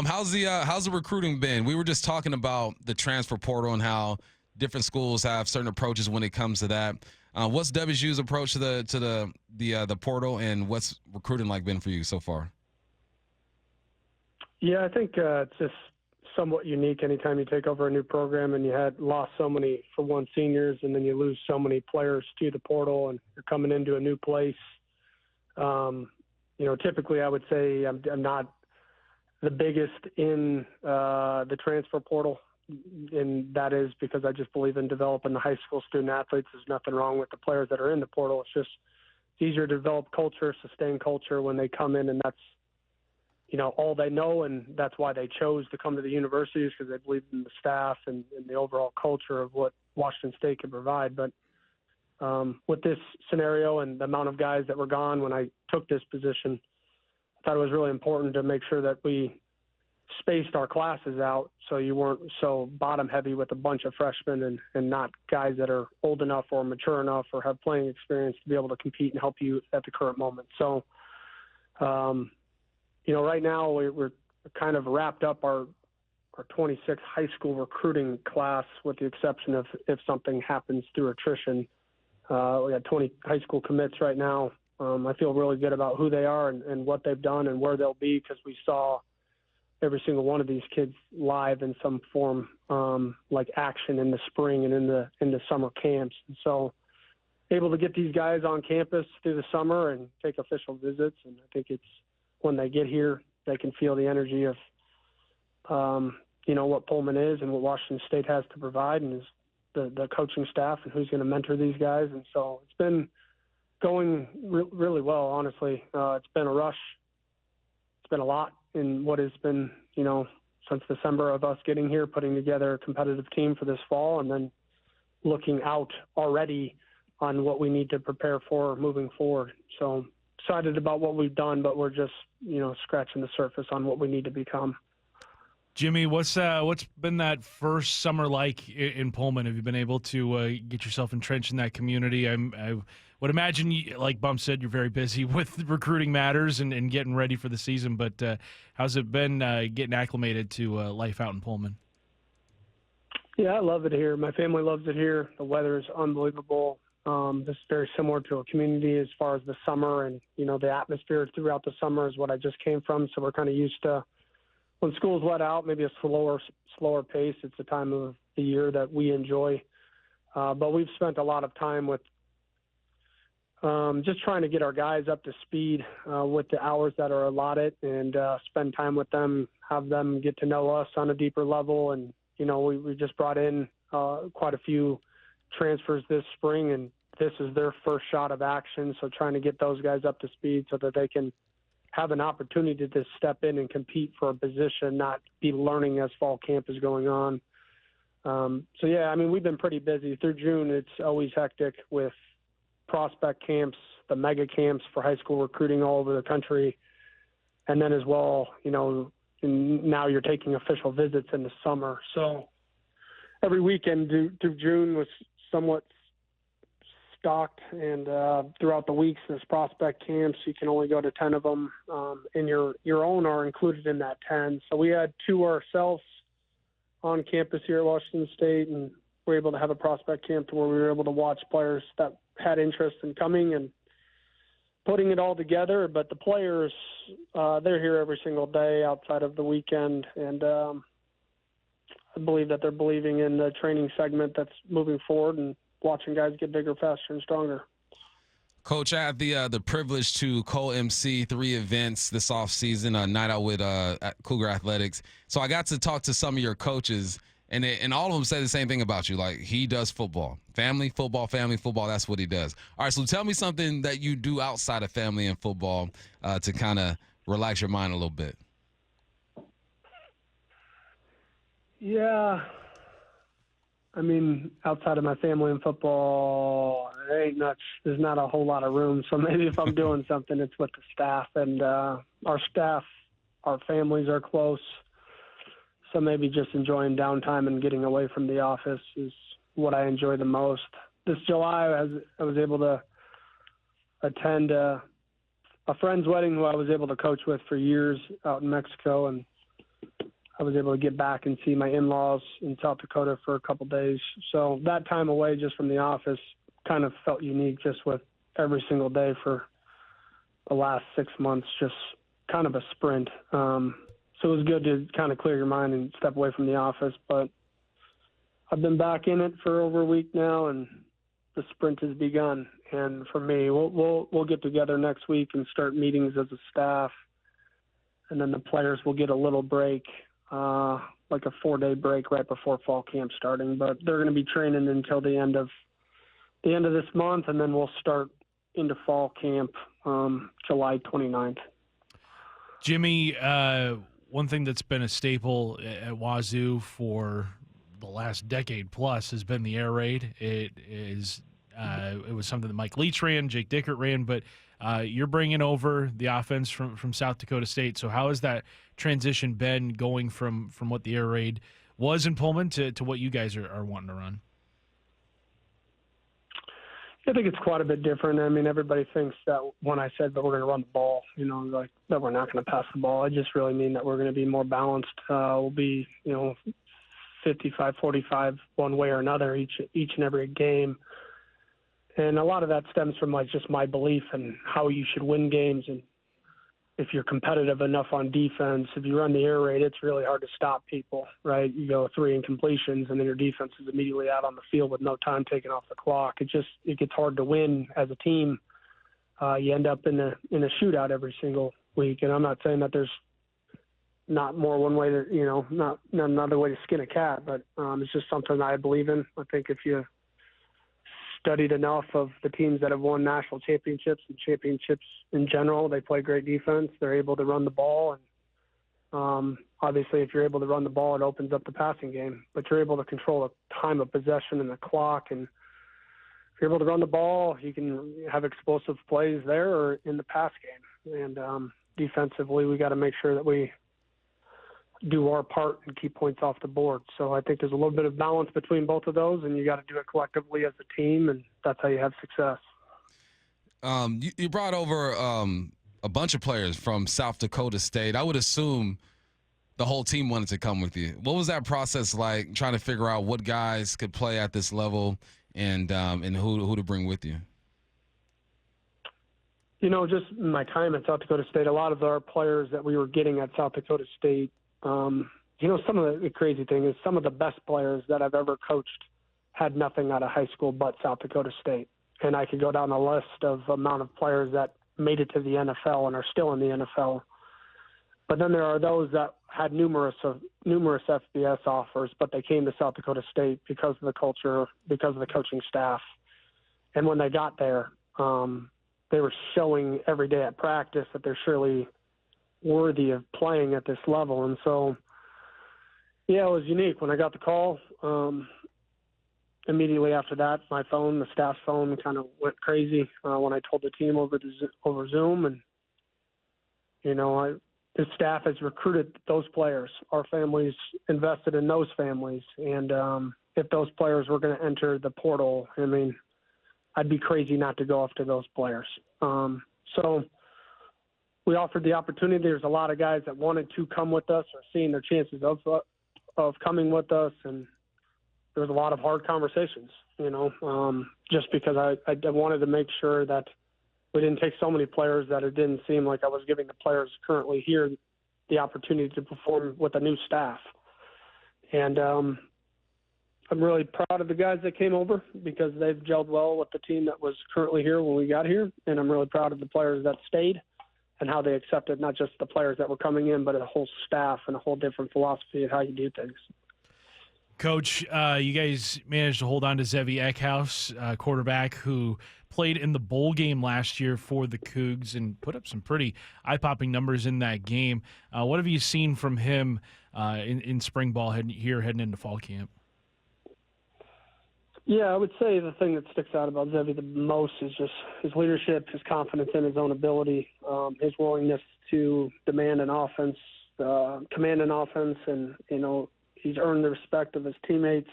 How's the recruiting been? We were just talking about the transfer portal and how different schools have certain approaches when it comes to that. What's WSU's approach to the portal, and what's recruiting like been for you so far? Yeah, I think it's just somewhat unique anytime you take over a new program and you had lost so many, for one, seniors, and then you lose so many players to the portal and you're coming into a new place. Typically I would say I'm not the biggest in the transfer portal, and that is because I just believe in developing the high school student athletes. There's nothing wrong with the players that are in the portal. It's just it's easier to develop culture, sustain culture when they come in, and that's all they know, and that's why they chose to come to the universities, because they believe in the staff and the overall culture of what Washington State can provide. But with this scenario and the amount of guys that were gone when I took this position, I thought it was really important to make sure that we spaced our classes out so you weren't so bottom heavy with a bunch of freshmen and not guys that are old enough or mature enough or have playing experience to be able to compete and help you at the current moment. So, right now we're kind of wrapped up our 26 high school recruiting class, with the exception of if something happens through attrition. We got 20 high school commits right now. I feel really good about who they are and what they've done and where they'll be, because we saw every single one of these kids live in some form, like action in the spring and in the summer camps. And so able to get these guys on campus through the summer and take official visits. And I think it's when they get here, they can feel the energy of, what Pullman is and what Washington State has to provide, and is the coaching staff and who's going to mentor these guys. And so it's been going really well, honestly. It's been a rush. It's been a lot in what has been, since December of us getting here, putting together a competitive team for this fall, and then looking out already on what we need to prepare for moving forward. So excited about what we've done, but we're just, scratching the surface on what we need to become. Jimmy, what's been that first summer like in Pullman? Have you been able to get yourself entrenched in that community? I would imagine, like Bump said, you're very busy with recruiting matters and getting ready for the season, but how's it been getting acclimated to life out in Pullman? Yeah, I love it here. My family loves it here. The weather is unbelievable. This is very similar to a community as far as the summer, and, the atmosphere throughout the summer is what I just came from. So we're kind of used to, when school's let out, maybe a slower pace. It's a time of the year that we enjoy. But we've spent a lot of time with just trying to get our guys up to speed with the hours that are allotted, and spend time with them, have them get to know us on a deeper level. And, we just brought in quite a few transfers this spring, and this is their first shot of action. So trying to get those guys up to speed so that they can have an opportunity to step in and compete for a position, not be learning as fall camp is going on. We've been pretty busy. Through June, it's always hectic with prospect camps, the mega camps for high school recruiting all over the country. And then as well, now you're taking official visits in the summer. So every weekend through June was somewhat stocked, and throughout the weeks, there's prospect camps. You can only go to 10 of them, and your own are included in that 10. So we had 2 ourselves on campus here at Washington State, and we were able to have a prospect camp where we were able to watch players that had interest in coming and putting it all together. But the players, they're here every single day outside of the weekend, and I believe that they're believing in the training segment that's moving forward and watching guys get bigger, faster, and stronger. Coach, I have the privilege to co-MC 3 events this offseason, a night out with Cougar Athletics. So I got to talk to some of your coaches, and all of them say the same thing about you. Like, he does football. Family, football, that's what he does. All right, so tell me something that you do outside of family and football to kind of relax your mind a little bit. Yeah. Outside of my family and football, there's not a whole lot of room. So maybe if I'm doing something, it's with the staff. And our staff, our families are close. So maybe just enjoying downtime and getting away from the office is what I enjoy the most. This July, I was able to attend a friend's wedding who I was able to coach with for years out in Mexico. And was able to get back and see my in-laws in South Dakota for a couple days. So that time away just from the office kind of felt unique, just with every single day for the last 6 months, just kind of a sprint. So it was good to kind of clear your mind and step away from the office. But I've been back in it for over a week now, and the sprint has begun. And for me, we'll get together next week and start meetings as a staff, and then the players will get a little break, like a 4-day break right before fall camp starting. But they're going to be training until the end of this month, and then we'll start into fall camp July 29th. Jimmy, one thing that's been a staple at Wazoo for the last decade plus has been the air raid. It was something that Mike Leach ran, Jake Dickert ran, but you're bringing over the offense from South Dakota State. So how has that transition been going from what the air raid was in Pullman to what you guys are wanting to run? I think it's quite a bit different. I mean, everybody thinks that when I said that we're going to run the ball, like that we're not going to pass the ball. I just really mean that we're going to be more balanced. We'll be, 55-45 one way or another each and every game. And a lot of that stems from just my belief in how you should win games. And if you're competitive enough on defense, if you run the air raid, it's really hard to stop people, right? You go 3 incompletions, and then your defense is immediately out on the field with no time taken off the clock. It gets hard to win as a team. You end up in a shootout every single week. And I'm not saying that there's not more one way to, not another way to skin a cat, but it's just something I believe in. I think if you studied enough of the teams that have won national championships and championships in general, they play great defense. They're able to run the ball. And obviously, if you're able to run the ball, it opens up the passing game. But you're able to control the time of possession and the clock. And if you're able to run the ball, you can have explosive plays there or in the pass game. And defensively, we got to make sure that we do our part and keep points off the board. So I think there's a little bit of balance between both of those, and you got to do it collectively as a team, and that's how you have success. You brought over a bunch of players from South Dakota State. I would assume the whole team wanted to come with you. What was that process like, trying to figure out what guys could play at this level and who to bring with you? Just my time at South Dakota State, a lot of our players that we were getting at South Dakota State, some of the crazy thing is some of the best players that I've ever coached had nothing out of high school but South Dakota State. And I could go down a list of amount of players that made it to the NFL and are still in the NFL. But then there are those that had numerous FBS offers, but they came to South Dakota State because of the culture, because of the coaching staff. And when they got there, they were showing every day at practice that they're surely worthy of playing at this level. And so, it was unique. When I got the call, immediately after that, my phone, the staff's phone, kind of went crazy when I told the team over Zoom. And, the staff has recruited those players. Our families invested in those families. And if those players were going to enter the portal, I'd be crazy not to go after those players. So we offered the opportunity. There's a lot of guys that wanted to come with us or seeing their chances of coming with us. And there was a lot of hard conversations, just because I wanted to make sure that we didn't take so many players that it didn't seem like I was giving the players currently here the opportunity to perform with a new staff. And I'm really proud of the guys that came over because they've gelled well with the team that was currently here when we got here. And I'm really proud of the players that stayed and how they accepted not just the players that were coming in, but a whole staff and a whole different philosophy of how you do things. Coach, you guys managed to hold on to Zevi Eckhaus, quarterback who played in the bowl game last year for the Cougs and put up some pretty eye-popping numbers in that game. What have you seen from him in spring ball heading into fall camp? Yeah, I would say the thing that sticks out about Zevi the most is just his leadership, his confidence in his own ability, his willingness to demand an offense, command an offense, and, he's earned the respect of his teammates.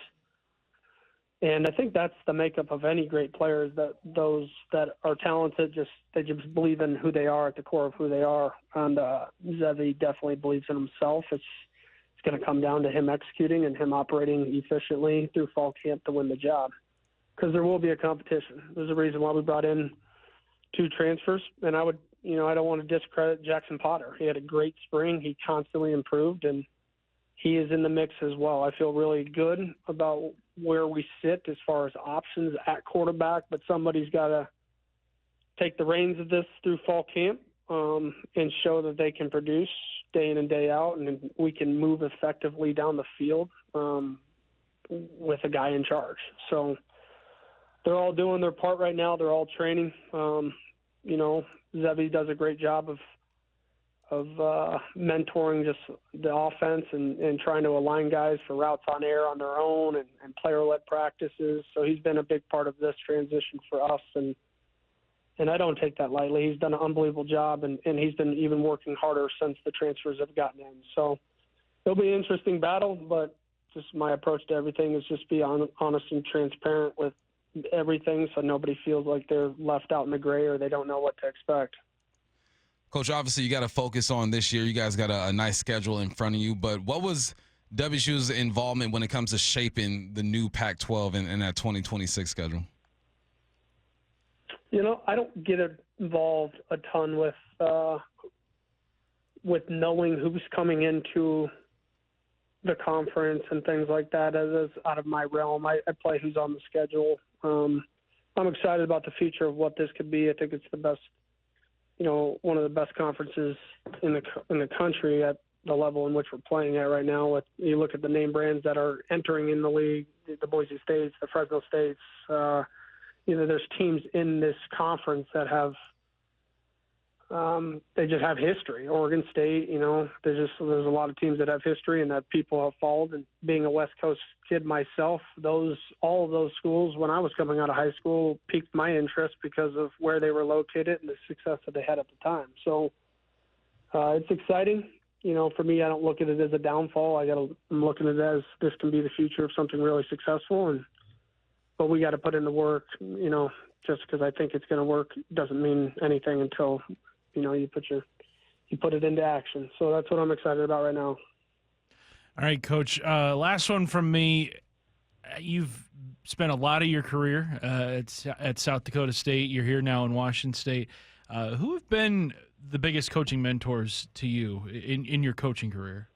And I think that's the makeup of any great players, that those that are talented, they just believe in who they are at the core of who they are. And Zevi definitely believes in himself. It's it's going to come down to him executing and him operating efficiently through fall camp to win the job. Because there will be a competition. There's a reason why we brought in 2 transfers, and I don't want to discredit Jackson Potter. He had a great spring. He constantly improved, and he is in the mix as well. I feel really good about where we sit as far as options at quarterback, but somebody's got to take the reins of this through fall camp and show that they can produce day in and day out, and we can move effectively down the field with a guy in charge. So they're all doing their part right now. They're all training. Zevi does a great job of mentoring just the offense and trying to align guys for routes on air on their own and player-led practices. So he's been a big part of this transition for us, and I don't take that lightly. He's done an unbelievable job, and he's been even working harder since the transfers have gotten in. So it'll be an interesting battle, but just my approach to everything is just be honest and transparent with everything so nobody feels like they're left out in the gray or they don't know what to expect. Coach, obviously you got to focus on this year. You guys got a nice schedule in front of you, but what was WSU's involvement when it comes to shaping the new Pac-12 and that 2026 schedule? I don't get involved a ton with knowing who's coming into the conference and things like that. As out of my realm. I play who's on the schedule. I'm excited about the future of what this could be. I think it's the best, one of the best conferences in the country at the level in which we're playing at right now. You look at the name brands that are entering in the league, the Boise States, the Fresno States. There's teams in this conference that have they just have history. Oregon State, there's a lot of teams that have history and that people have followed. And being a West Coast kid myself, all of those schools when I was coming out of high school piqued my interest because of where they were located and the success that they had at the time. So it's exciting. For me, I don't look at it as a downfall. I'm looking at it as this can be the future of something really successful. But we got to put in the work. Just because I think it's going to work doesn't mean anything until you put it into action. So that's what I'm excited about right now. All right, Coach. Last one from me. You've spent a lot of your career at South Dakota State. You're here now in Washington State. Who have been the biggest coaching mentors to you in your coaching career?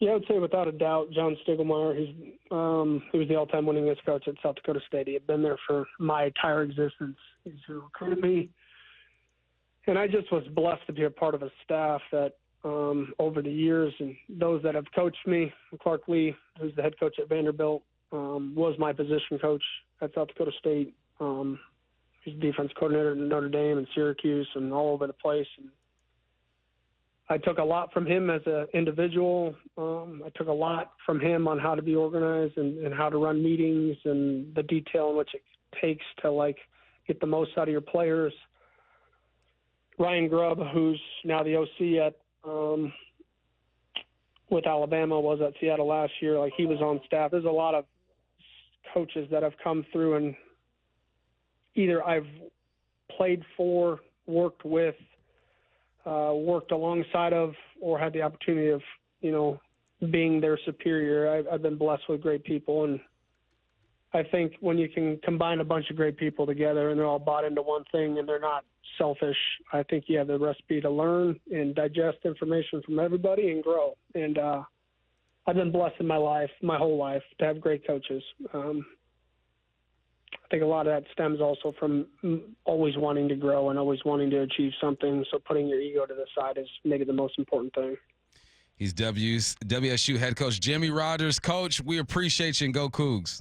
Yeah, I would say without a doubt, John Stiglmeyer. He was the all-time winningest coach at South Dakota State. He had been there for my entire existence. He's who recruited me. And I just was blessed to be a part of a staff that over the years, and those that have coached me, Clark Lee, who's the head coach at Vanderbilt, was my position coach at South Dakota State. He's defense coordinator at Notre Dame and Syracuse and all over the place. And I took a lot from him as an individual. I took a lot from him on how to be organized and how to run meetings and the detail in which it takes to get the most out of your players. Ryan Grubb, who's now the OC at with Alabama, was at Seattle last year. He was on staff. There's a lot of coaches that have come through and either I've played for, worked with, worked alongside of, or had the opportunity of, being their superior. I've been blessed with great people, and I think when you can combine a bunch of great people together and they're all bought into one thing and they're not selfish, I think you have the recipe to learn and digest information from everybody and grow. And I've been blessed in my life, my whole life, to have great coaches. I think a lot of that stems also from always wanting to grow and always wanting to achieve something. So putting your ego to the side is maybe the most important thing. He's WSU head coach Jimmy Rogers. Coach, we appreciate you, and go Cougs.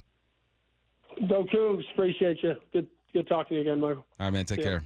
Go Cougs. Appreciate you. Good talking to you again, Michael. All right, man. Take care.